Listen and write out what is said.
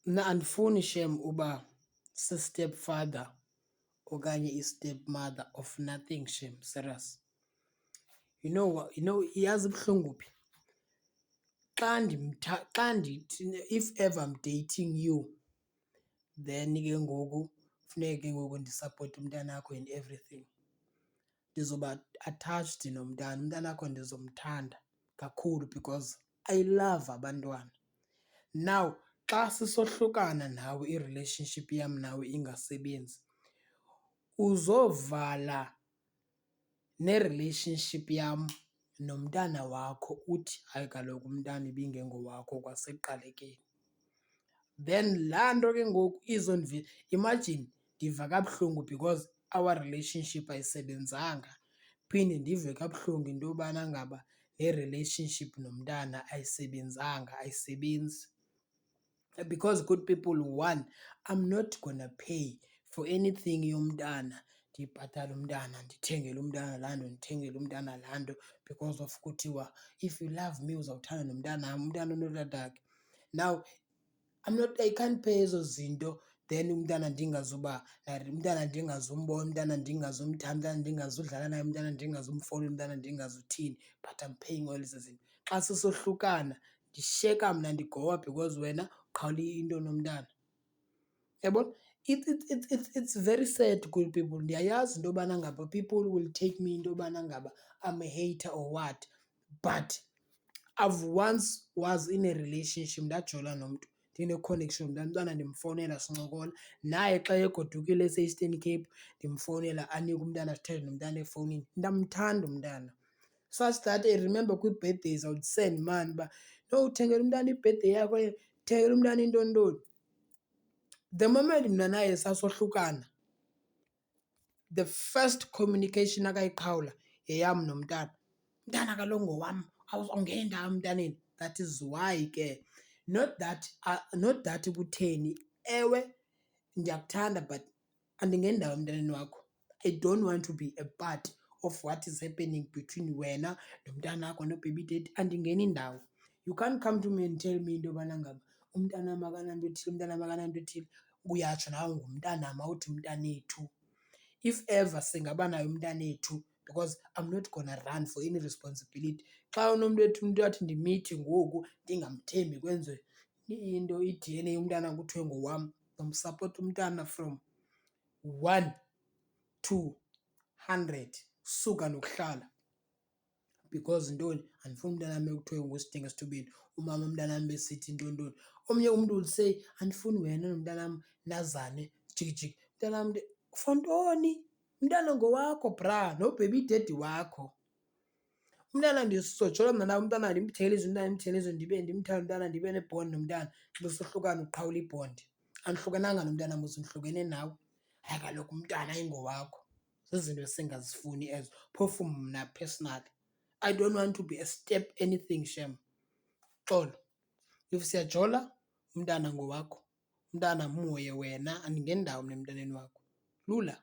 Mna andifuni shem uba si-step father okanye i-step mother of nothing shem, serious. Yazi ibuhlungu phi? Xa ndithi if ever I'm dating you, then ke ngoku funeke ke ngoku ndisapote umntanakho in everything. Ndizoba attached nomntana, umntanakho ndizomthanda kakhulu because I love abantwana. Now xa sisohlukana nawe, i-relationship yam nawe ingasebenzi, uzovala ne-relationship yam nomntana wakho uthi hayi kaloku umntana ibingengowakho kwasekuqalekeni. Then laa nto ke ngoku imagine ndiva kabuhlungu because our relationship ayisebenzanga. Phinde ndive kabuhlungu into yobana ngaba le relationship nomntana ayisebenzanga, ayisebenzi. Because good people, one, I'm not gonna pay for anything yomntana. Ndibhatale umntana, ndithengele umntana laa nto, ndithengele umntana laa nto because of kuthiwa if you love me uzawuthanda nomntanam, umntana onotatakhe. Now I can't pay ezo zinto then umntana umntana ndingazumbona, umntana ndingazumthanda, umntana ndingazudlala naye, umntana ndingazumfowunela, umntana ndingazuthini, but I'm paying all ezi zinto. Xa sisohlukana ndishiyeka mna ndigowa because wena uqhawule into nomntana. Uyabona? It's very sad, good people. Ndiyayazi into yobana ngaba people will take me into yobana ngaba I'm a hater or what, but I've once was in a relationship, ndajola nomntu, ndine-connection nomntana, umntana ndimfowunela sincokola. Naye xa egodukile ese-Eastern Cape ndimfowunela anike umntana, sithethe nomntana efowunini. Ndamthanda umntana such that I remember kwii-birthdays I would send mani uba no, uthengela umntana i-birthday yakho, thengela umntana intontoni. The moment mna naye sasohlukana, the first communication akayiqhawula yeyam nomntana. Umntana kaloku ngowam, awungeni ndawo emntaneni. That is why ke not that kutheni, ewe ndiyakuthanda but andingeni ndawo emntaneni wakho. I don't want to be a part of what is happening between wena nomntanakho no-baby daddy, andingeni ndawo. You can't come to me and tell me into yobana ngaba umntanam akananto ethile, umntanam akananto ethile. Uyatsho nawe ngumntanam, awuthi mntanethu. If ever singaba naye umntanethu, because I'm not gonna run for any responsibility. Xa umntu athi ndimithi ngoku ndingamthembi kwenziwe into i-D_N_A umntana kuthiwe ngowam, ndizomsapota umntana from 1 to 100 suka nokuhlala. Because ntoni? Andifuni umntanam ekuthiwe nguSidinga esithubeni, umama umntanam besithi ntontoni. Omnye umntu will say andifuni wena nomntanam nazane jikijiki. Mntanam for ntoni? Umntana ngowakho bra, no-baby daddy wakho. Umntana ndizojola mna nawe umntana, ndimthengele izinto, umntana ndimthengele izinto, ndibe ndimthanda umntana, ndibe ne-bond nomntana. Xa sohlukana uqhawula ibhondi. Andihlukananga nomntana mos, ndihlukene nawe. Hayi kaloku umntana ayingowakho. Zizinto esingazifuni ezo, phofu mna personally I don't want to be a step anything shem. Xolo, if siyajola umntana ngowakho, umntana mhoye wena, andingeni ndawo mna emntaneni wakho. Lula.